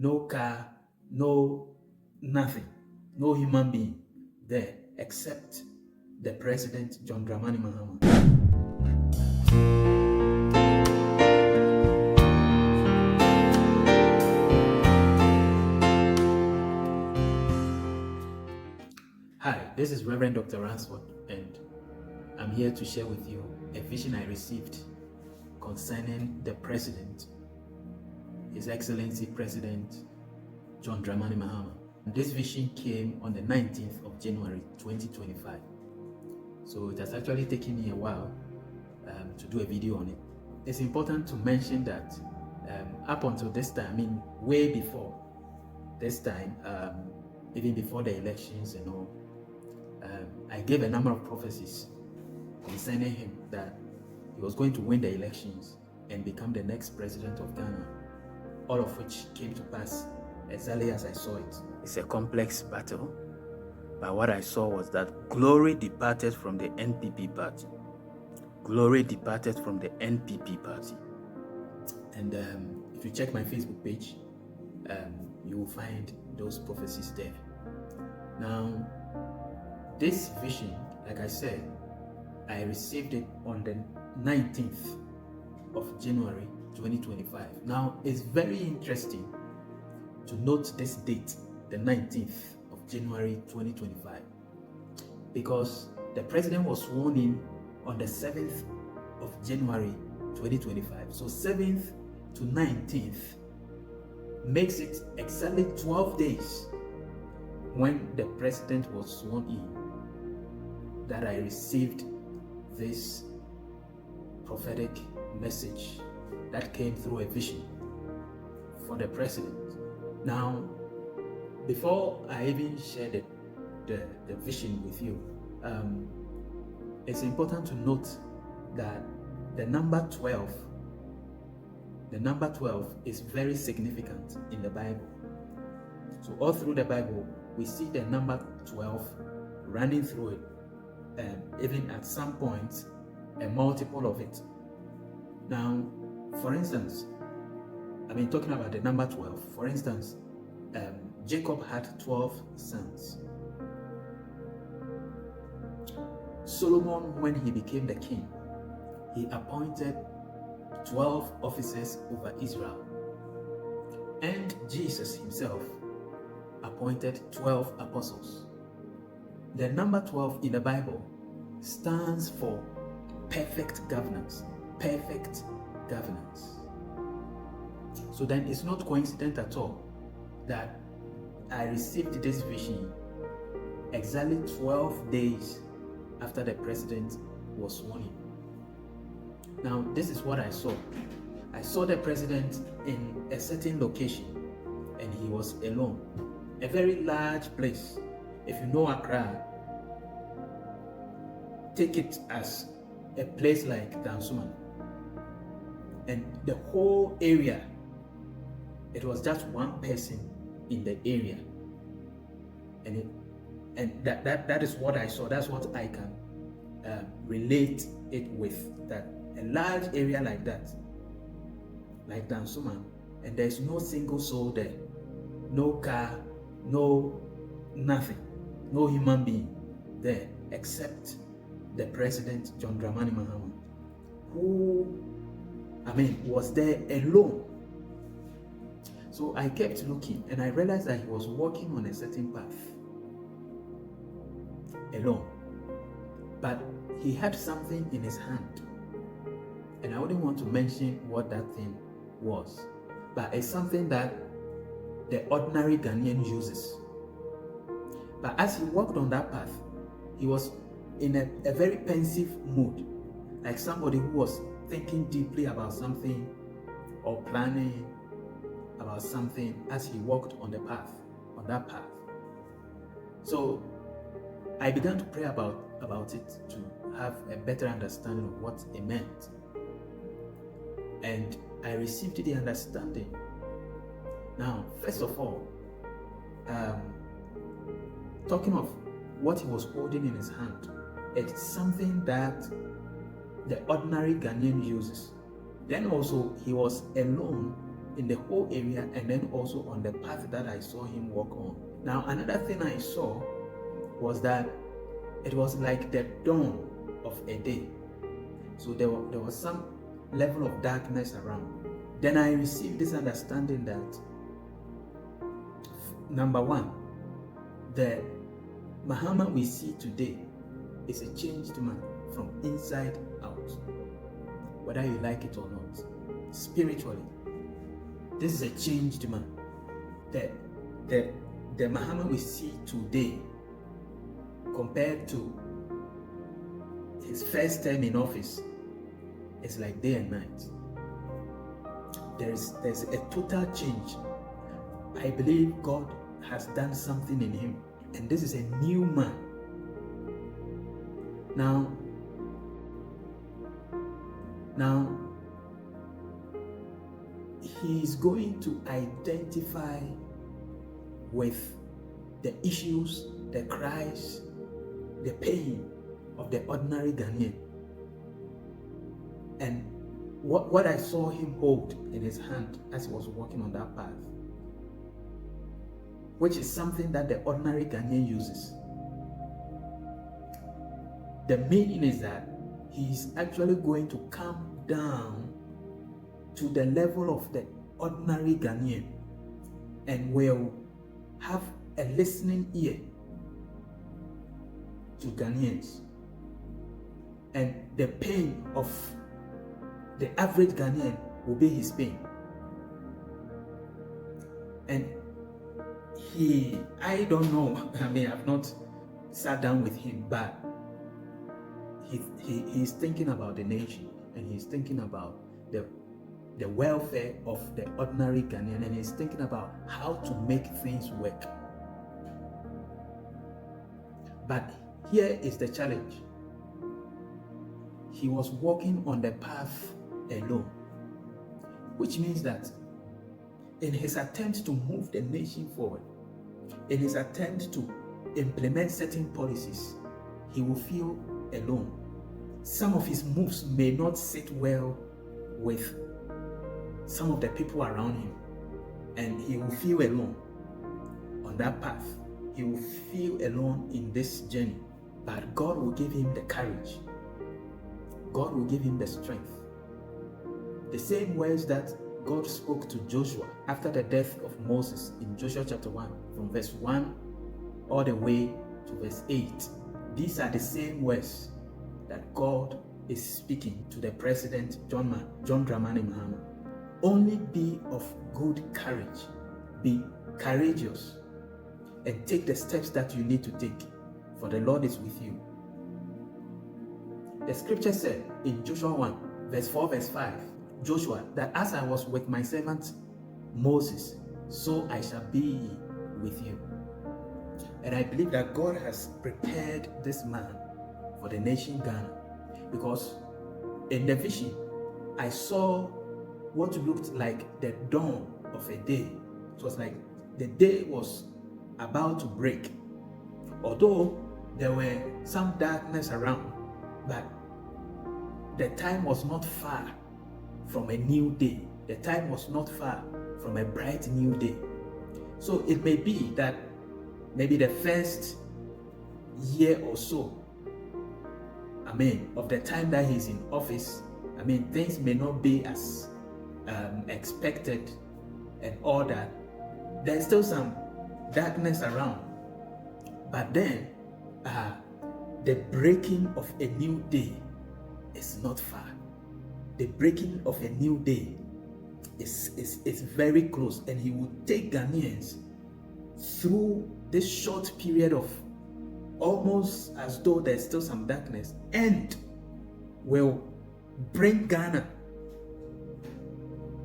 no car, no nothing, no human being there except the President John Dramani Mahama. Hi, this is Reverend Dr. Ransford, and I'm here to share with you a vision I received concerning the President, His Excellency President John Dramani Mahama. This vision came on the 19th of January 2025. So it has actually taken me a while to do a video on it. It's important to mention that up until this time, I mean way before this time, even before the elections and all, I gave a number of prophecies concerning him that he was going to win the elections and become the next president of Ghana, all of which came to pass exactly as I saw it. It's a complex battle, but what I saw was that glory departed from the NPP party. Glory departed from the NPP party. And if you check my Facebook page, you will find those prophecies there. Now, this vision, like I said, I received it on the 19th of January 2025. Now, it's very interesting to note this date, the 19th of January 2025, because the president was sworn in on the 7th of January 2025. So 7th to 19th makes it exactly 12 days when the president was sworn in that I received this prophetic message that came through a vision for the president. Now, before I even share the vision with you, it's important to note that the number 12 is very significant in the Bible. So all through the Bible, we see the number 12 running through it, and even at some point, a multiple of it. Now, for instance, I mean, talking about the number 12, for instance, Jacob had 12 sons. Solomon, when he became the king, he appointed 12 officers over Israel. And Jesus himself appointed 12 apostles. The number 12 in the Bible stands for perfect governance. Perfect governance. So then it's not coincident at all that I received this vision exactly 12 days after the president was sworn in. Now, this is what I saw. I saw the president in a certain location and he was alone. A very large place. If you know Accra, take it as a place like Dansuman. And the whole area, it was just one person in the area. And that is what I saw. That's what I can relate it with. That a large area like that, like Dansuman, and there's no single soul there, no car, no nothing, no human being there except the President John Dramani Mahama, who, I mean, was there alone. So I kept looking and I realized that he was walking on a certain path alone, but he had something in his hand, and I wouldn't want to mention what that thing was, but it's something that the ordinary Ghanaian uses. But as he walked on that path, he was in a very pensive mood, like somebody who was thinking deeply about something or planning about something as he walked on that path. So I began to pray about it to have a better understanding of what it meant. And I received the understanding. Now, first of all, talking of what he was holding in his hand, it's something that the ordinary Ghanaian uses. Then also, he was alone in the whole area, and then also on the path that I saw him walk on. Now, another thing I saw was that it was like the dawn of a day. So there was some level of darkness around. Then I received this understanding that, number one, the Mahama we see today is a changed man from inside out, whether you like it or not. Spiritually, this is a changed man. The Mahama we see today, compared to his first term in office, is like day and night. There's a total change. I believe God has done something in him, and this is a new man. Now, he is going to identify with the issues, the cries, the pain of the ordinary Ghanaian. And what I saw him hold in his hand as he was walking on that path, which is something that the ordinary Ghanaian uses. The meaning is that he is actually going to come down to the level of the ordinary Ghanaian and will have a listening ear to Ghanaians. And the pain of the average Ghanaian will be his pain. And I don't know, I've not sat down with him, but he's thinking about the nation, and he's thinking about the welfare of the ordinary Ghanaian, and he's thinking about how to make things work. But here is the challenge. He was walking on the path alone, which means that in his attempt to move the nation forward, in his attempt to implement certain policies, he will feel alone. Some of his moves may not sit well with some of the people around him, and he will feel alone on that path. He will feel alone in this journey, but God will give him the courage. God will give him the strength. The same words that God spoke to Joshua after the death of Moses in Joshua chapter 1, from verse 1 all the way to verse 8. These are the same words that God is speaking to the President John Dramani Mahama. Only be of good courage, be courageous, and take the steps that you need to take, for the Lord is with you. The scripture said in Joshua 1, verse 4, verse 5, Joshua, that as I was with my servant Moses, so I shall be with you. And I believe that God has prepared this man for the nation Ghana, because in the vision, I saw what looked like the dawn of a day. It was like the day was about to break. Although there were some darkness around, but the time was not far from a new day. The time was not far from a bright new day. So it may be that maybe the first year or so, of the time that he's in office, things may not be as expected and all that. There's still some darkness around, but then the breaking of a new day is not far. The breaking of a new day is very close, and he will take Ghanaians through this short period of almost as though there's still some darkness, and will bring Ghana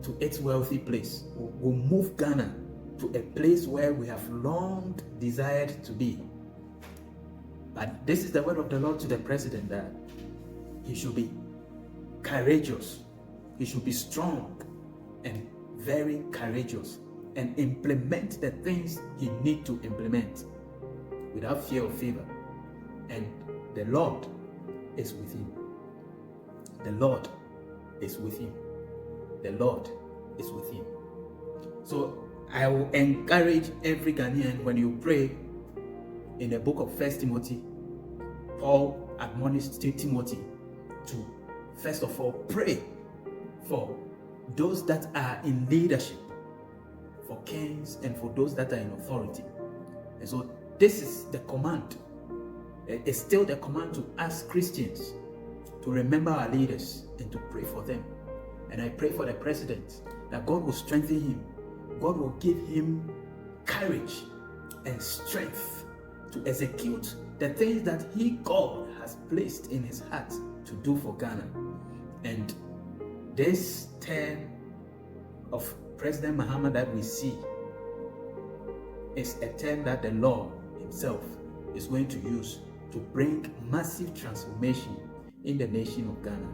to its wealthy place. Will move Ghana to a place where we have long desired to be. But this is the word of the Lord to the president, that he should be courageous, he should be strong and very courageous, and implement the things he needs to implement without fear or favor. And the Lord is with him. The Lord is with him. The Lord is with him. So I will encourage every Ghanaian, when you pray in the book of 1 Timothy, Paul admonished Timothy to first of all pray for those that are in leadership, for kings and for those that are in authority. And so this is the command. It's still the command to us Christians to remember our leaders and to pray for them. And I pray for the president that God will strengthen him. God will give him courage and strength to execute the things that God has placed in his heart to do for Ghana. And this term of President Mahama that we see is a term that the Lord himself is going to use to bring massive transformation in the nation of Ghana.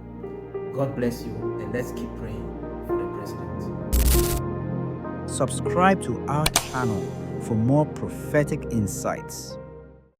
God bless you, and let's keep praying for the president. Subscribe to our channel for more prophetic insights.